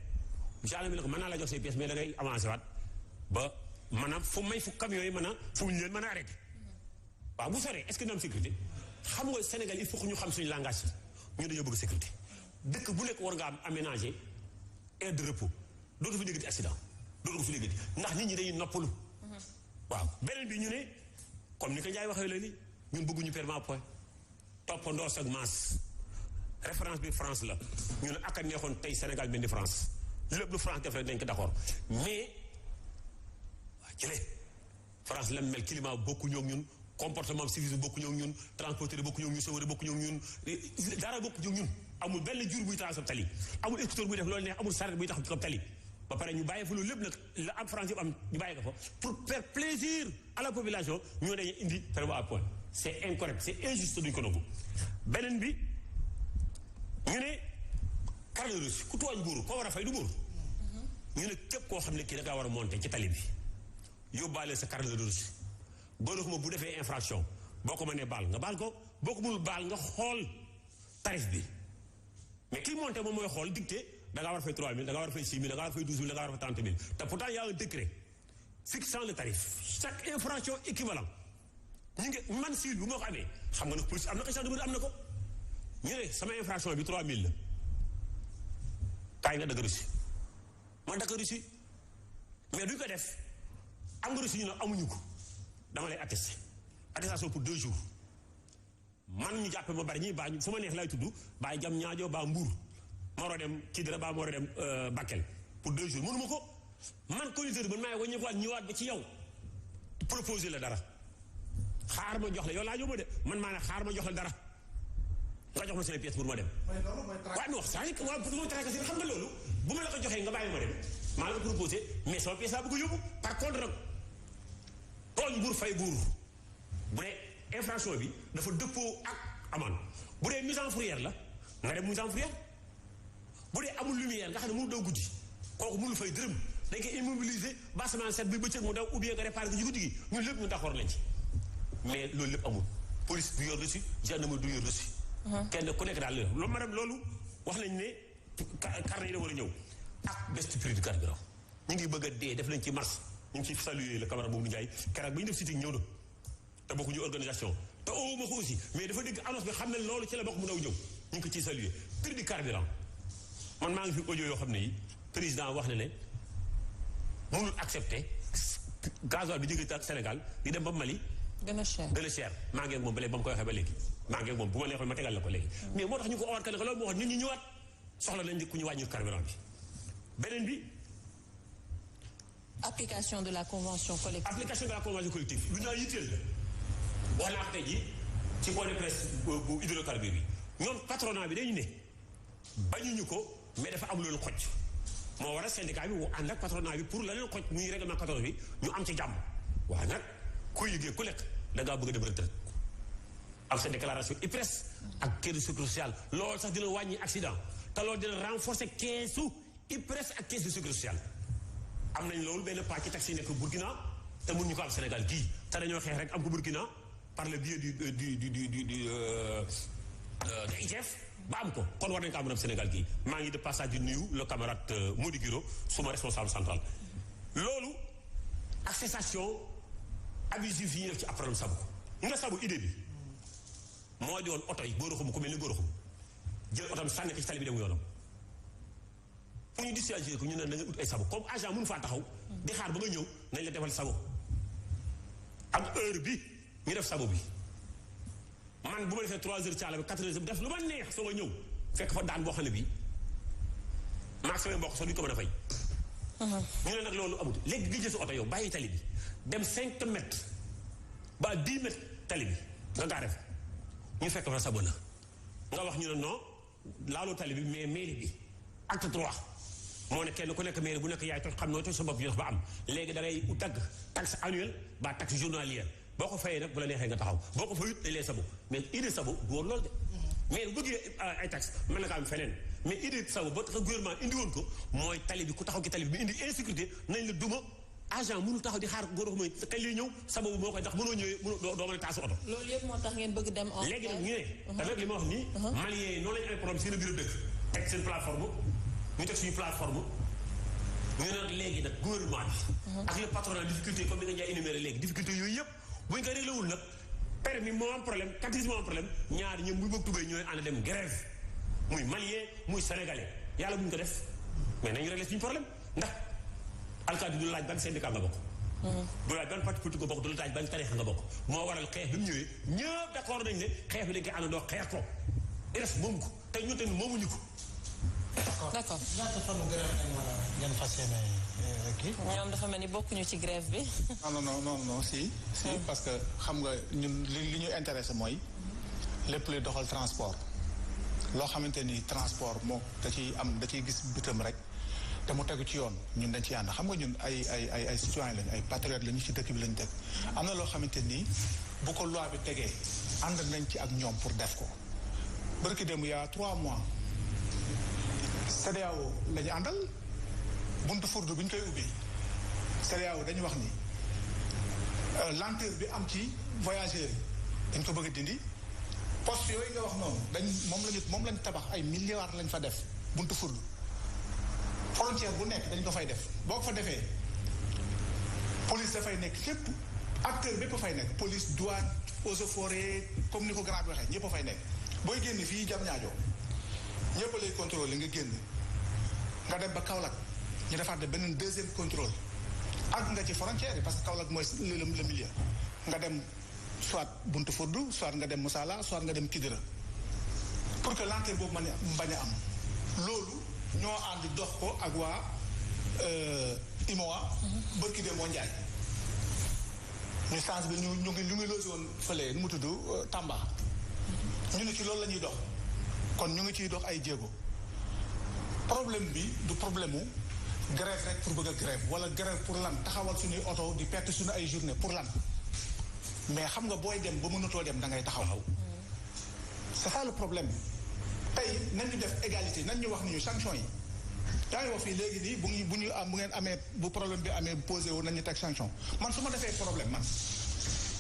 gendarme bi la ko mën naa la jox say pièces mais da ngay avancé waat ba maanaam fu may fu camion yi mën a fu ñu leen mën a arrêté waaw bu soree est-ce que dina am sécurité xam nga Sénégal il faut que ñu xam suñu langage ñu dañoo bëgg sécurité dëkk bu nekk war nga am aménager aire de repos dootu fi déggati accident dootu ko fi déggati ndax nit ñi dañuy noppalu waaw beneen bi ñu ne comme ni ko Ndiaye waxee léegi ñun bëgguñu permis à point toppandoo ak masse référence bi France la ñu ne ak a neexoon tey Sénégal mel ni France lépp lu France def rek dañ ko d'accord mais waa jëlee France la mel climat bokku ñoo ñun comportement civisme bokku ñoo ñun transporteur bokku ñoo ñun chauffeur bokku ñoo ñun dara bokku ñoo ñun amul benn jur buy taxaw tali amul scooter buy def loolu neex amul saret buy taxaw ci kaw tali ba pare ñu bàyyi fa loolu lépp nag la am France yëpp am ñu bàyyi ko fa pour faire plaisir à la population ñoo dañuy indi permis à point c'est incorrect c'est injuste duñ ko nangu beneen bi ñu ne carte de reçu ku tooñ buur koo war a fay du buur ñu ne képp koo xam ne kii da ngaa war a monter ci tali bi yóbbaale sa carte de reçu boo ma bu defee infraction boo ko mënee baal nga baal ko boo ko mënul baal nga xool tarif bi mais kii monter moom mooy xool dicté da ngaa war a fay 3000 da ngaa war a fay 6000 da ngaa war a fay 12000 da ngaa war a fay 30000 te pourtant y a un décret fixant le tarif chaque infraction équivalent ñu ngi man civil bu moo ko amee xam nga nag police am na ko gendarmerie am na ko ñu ne sama infraction bi 3000 la kaay nga dagg reçu man dagg reçu mais duñ ko def am nga reçu ñu ne amuñu ko dama lay attesté attestation pour 2 jours man ñu jàppe ma bari ñi baa fu ma neex lay tudd baa jam ñaajo baa mbuur ma war a dem kii dara baa ma war a dem Bakel pour 2 jours mënuma ko man conducteur man maay waññi ko ñëwaat ba ci yow proposer la dara xaar ma jox la yow laa jóg ma de man maa ne xaar ma jox la dara nga jox ma seen pièce pour ma dem waaw non c'est-à-dire waaw pour ma traquer xam nga loolu bu ma la ko joxee nga bàyyi ma dem maa la ko proposé mais sama pièce laa bëgg a yóbbu par contre nag tooñ buur fay buur bu dee infraction bi dafa dëppoo ak amende bu dee mise en fourrière la nga dem mise en fourrière bu dee amul lumière nga xam ne mënu daw guddi kooku mënul fay dërëm dañ koy immobiliser ba semaine set bi bëccëg mu daw ou bien nga réparé ko ci guddi gi ñun lépp ñu d'accord lañ ci mais loolu lépp amul police du yor reçu gendarmerie du yor reçu kenn ku nekk daal loolu madame loolu wax nañ ne carnet yi da war a ñëw ak best prix du carburant ñu ngi bëgg a dee def nañ ci mars ñu ngi ci saluer le camarade boobu Ndiaye keroog ba ñu def sitting ñëw na te bokkuñu organisation te oo ma ko aussi mais dafa dégg annonce bi xam ne loolu ci la bokk mu daw ñëw ñu ngi ko ciy saluer prix du carburant man maa ngi fi audio yoo xam ne yi président wax na ne mënul accepter gasoil bi jógee ak Sénégal di dem ba Mali gën a cher maa ngi ak moom ba léegi ba mu koy waxee ba léegi maa ngi ak moom bu ma neexoon ma tegal la ko léegi mais moo tax ñu ko owaat ka ne loolu moo wax nit ñi ñëwaat soxla nañ ku ñu wàññi carburant bi beneen bi application de la convention collective lu naa yitteel la wax naa tey ji ci point de presse bu hydrocarbures yi ñoom patronat bi dañu ne bañuñu ko mais dafa am loolu xoj moo waral syndicat bi ànd ak patronat bi pour la leen xoj muy règlement 14 bi ñu am ci jàmm waaye nag kuy liggéey ku lekk da ngaa bëgg a dem retraite am sa déclaration IPRES ak caisse de sécurité sociale loolu sax dina wàññi accident te loolu dina renforcer keesu IPRES ak caisse de sécurité sociale am nañ loolu benn pàcc taxi nekk Burkina te mun ñu ko am Sénégal gii te dañoo xeex rek am ko Burkina par le biais de ITF ba am ko kon war nañ ko am Sénégal gii maa ngi de passage di nuyu le camarade Mody Guiro suma responsable central loolu ak cessation abusive yi ñu def ci après sabu nga sabu idée bi moo di woon oto yi góoraxum ku mel ni góoraxum jël otom sànni ko ci tali bi dem yoonam pour ñu dissuader ko ñu ne da nga ut ay sabu comme agent mënu faa taxaw di xaar ba nga ñëw nañ la defal sabu ak heure bi ñu def sabu bi man bu ma defee 3 heures caala bi 4 heures def lu ma neex soo nga ñëw fekk fa daan boo xam ne bii maag sama mbokk sax duñu ko mën a fay ñu ne nag loolu amut léegi nga jël sa oto yow bàyyi tali bi dem 5 mètres ba 10 mètres tali bi nga gaare fa ñu fekk fa sabo la nga wax ñu ne non laaloo tali bi mais mairie bi acte 3 moo ne kenn ku nekk mairie bu nekk yaay toj xam noo toj sa bopp ñu ba am léegi da ngay dagg taxe annuelle ba taxe journalière boo ko fayee nag bu la neexee nga taxaw boo ko fayut dañ lay sabo mais idée sabo du woon loolu de mais bu bëggee ay taxe mën na ko am feneen mais idée sabo ba tax gouvernement indi woon ko mooy tali bi ku taxaw ci tali bi mu indi insécurité nañ la duma agent mënul taxaw di xaar góor mooy kañ lay ñëw sababu moo koy ndax mënoo ñëwee doo mën a taasu oto. loolu yëpp moo tax ngeen bëgg dem. léegi nag ñu ne. avec li ma wax nii. Maliens yi noonu la ñu amee problème seen bureau dëkk. teg seen plateforme ñu teg suñu plateforme ñu ne nag léegi nag gouvernement bi. ak le patronat difficulté comme ni nga jaay énuméré léegi difficulté yooyu yëpp bu ñu ko réglé wul nag permis moo am problème catégorie moo am problème ñaar ñoom bu bëgg tubéy ñooy ànd dem grève muy malien muy sénégalais yàlla bu ñu ko def mais nañu réglé suñu problème ndax. alkaati du laaj ban syndicat nga bokk. du laaj ban parti politique nga bokk du laaj ban tarixa nga bokk moo waral xeex bi mu ñëwee ñëpp d'accord nañ ne xeex bi dañ koy àndandoo xeex ko IRES moomu ko te ñun tamit moomuñu ko. d'accord ñaata fan mu grève ngeen fas yéene kii. ñoom dafa mel ni bokkuñu ci grève bi. non si parce que xam nga ñun li ñu intéressé mooy lépp luy doxal transport loo xamante ni transport moo da ciy gis bitam rek. te mu tegu ci yoon ñun dañ ci ànd xam nga ñun ay citoyen lañu ay patriotes lañu ci dëkk bi lañu teg am na loo xamante ni bu ko loi bi tegee ànd nañ ci ak ñoom pour def ko barki démb y a 3 mois CEDEAO la ñu àndal buntu furdu bi ñu koy ubbi CEDEAO dañu wax ni lenteur bi am ci voyageurs yi dañ ko bëgg a dindi poste yooyu nga wax noonu moom lañu tabax ay milliards lañ fa def buntu furdu frontière bu nekk dañ ko fay def boo ko fa defee police dafay nekk fépp acteur bépp fay nekk police douane eaux et forêts comme ni ko grand bi waxee ñëpp a fay nekk booy génn fii jam ñaajoo ñëpp lay contrôler nga génn nga dem ba Kaolack ñu defaat de beneen deuxième contrôle ak nga ci frontière yi parce que Kaolack mooy le milieu nga dem soit Buntu Foddu soit nga dem Moussala soit nga dem Kidira pour que lenteur boobu mën a bañ a am loolu ñoo ànd dox ko ak waa IMOA bërki de moo njaay ñu change bi ñu ngi loosi woon fële nu mu tudd Tamba ñu ne ci loolu la ñuy dox kon ñu ngi ciy dox ay jéego problème bi du problème mu grève rek pour bëgg a grève wala grève pour lan taxawal suñuy oto di perte suñu ay journée pour lan mais xam nga booy dem ba mënatoo dem da ngay taxaw c'est ça le problème tey nañ ñu def égalité nañ ñu wax ni ñu sanction yi yaa ngi wax fii léegi nii bu ngeen amee bu problème bi amee posé wu nañ ñu teg sanction man su ma defee problème man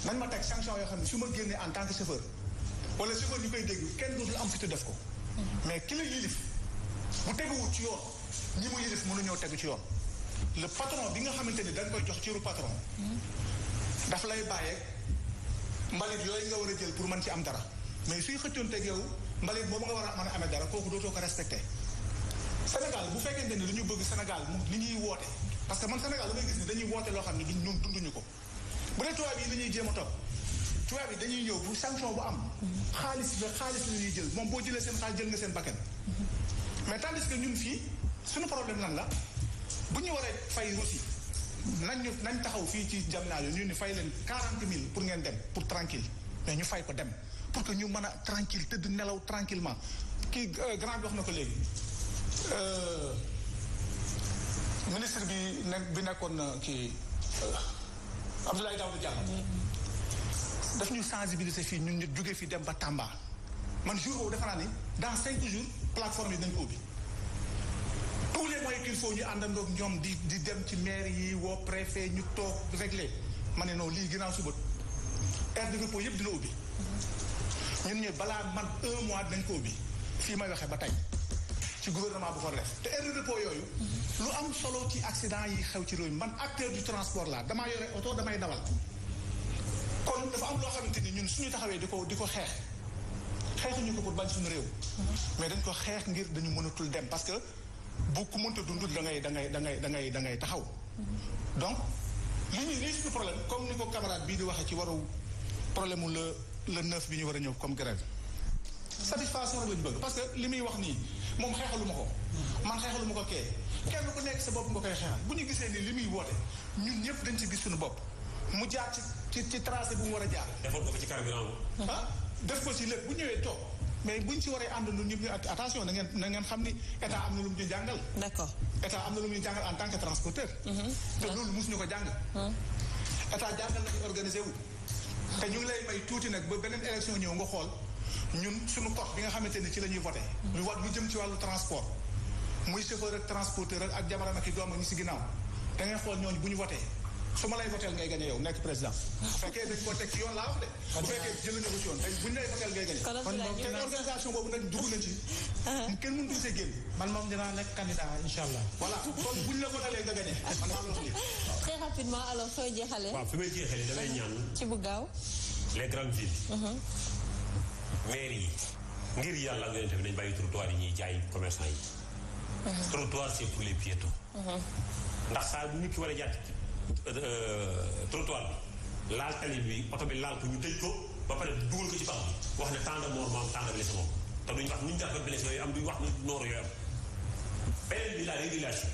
nañ ma teg sanction yoo xam ne su ma génnee en tant que chauffeur wala chauffeur ñu koy dégg kenn dootul am fi te def ko mais ki la yilif bu teguwul ci yoon ñi mu yilif mënuñoo tegu ci yoon le patron bi nga xamante ni dañ koy jox ciru patron daf lay bàyyee mbalit yooyu nga war a jël pour mën ci am dara mais suy xëccoon teg yow mbalit boobu nga war a mën a amee dara kooku dootoo ko respecté Sénégal bu fekkente ni dañu bëgg Sénégal li ñuy woote parce que man Sénégal damay gis ni dañuy woote loo xam ne ñun dunduñu ko bu dee tubaab yi li ñuy jéem a topp tubaab yi dañuy ñëw bu sanction bu am xaalis la ñuy jël moom boo jëlee seen xaalis jël nga seen bakkan mais tandis que ñun fii suñu problème lan la bu ñu waree fay Russie nañ taxaw fii ci Diamniadio ñu ni fay leen 40 000 pour ngeen dem pour tranquille mais ñu fay ko dem pour que ñu mën a tranquille tëdd nelaw tranquillement kii grand bi wax na ko léegi ministre bi nekkoon kii Abdoulaye Daouda Diallo daf ñu sensibiliser fii ñun ñu jóge fii dem ba Tamba man jour boobu defe naa ni dans 5 jours plateforme yi dañ ko ubbi tous les moyens qu'il faut ñu àndandoog ñoom di dem ci maire yi woo préfet ñu toog réglé ma ne non lii ginnaaw suba aire de repos yëpp dina ubbi ñun ñu balaa man 1 mois dañ ko ubbi fii may waxee ba tey ci gouvernement bu ko def te aire de repos yooyu lu am solo ci accident yi xew ci réew mi man acteur du transport la damaa yore oto damay dawal kon dafa am loo xamante ni ñun suñu taxawee di ko xeex xeexuñu ko pour bañ suñu réew mais dañ ko xeex ngir dañu mënatul dem parce que bu ku mënta dund da ngay taxaw donc lii suñu problème comme ni ko camarade bii di waxee ci waru problème mu le 9 bi ñu war a ñëw comme grève satisfaction rek lañu bëgg parce que li muy wax nii moom xeexaluma ko man xeexaluma ko kenn ku nekk sa bopp nga koy xeexal bu ñu gisee ni li muy woote ñun ñëpp dañ ci gis suñu bopp mu jaar ci tracé bu mu war a jaar. defoon ko ci carburant def ko ci lépp bu ñëwee toog mais buñ ci waree ànd ñun ñëpp ñu attention na ngeen xam ni état am na lu mu ñu jàngal. d'accord état am na lu mu ñu jàngal en tant que transporteur. te loolu mosuñu ko jàng. état jàngal na ci organisé wu. te ñu ngi lay may tuuti nag ba beneen élection ñëw nga xool ñun suñu code bi nga xamante ni ci la ñuy voté. lu jëm ci wàllu transport. muy chauffeur ak transporteur ak jabaram ak i doom ak ñi si ginnaaw da ngay xool ñooñu bu ñu voté su ma lay voteel ngay gagné yow nekk président. bu fekkee dañ ko teg ci yoon laa wax de. bu fekkee jël nga ko ci yoon tey bu ñu lay voteel ngay gagné. kon organisation boobu nag dugg nañ ci. kenn mënu duñ see génn. man moom dinaa nekk candidat incha allah. voilà kon bu ñu la votelee nga gagné man maa la wax lii. très rapidement alors fooy jeexalee. waaw fi may jeexalee damay ñaan. ci bu gaaw. les grandes villes. maire yi ngir yàlla nga tamit nañ bàyyi trottoir yi ñuy jaay commerçant yi. trottoir c'est pour les piétons. ndax saa bu nit ki war a jaar trottoir bi laal tali bi oto bi laal ko ñu tëj ko ba pare dugal ko ci baax bi wax ne tant de mort moom tant de blessé moom te duñ wax ñu jàpp blessé yooyu am duñ wax ne noor yooyu am beneen bi la régulation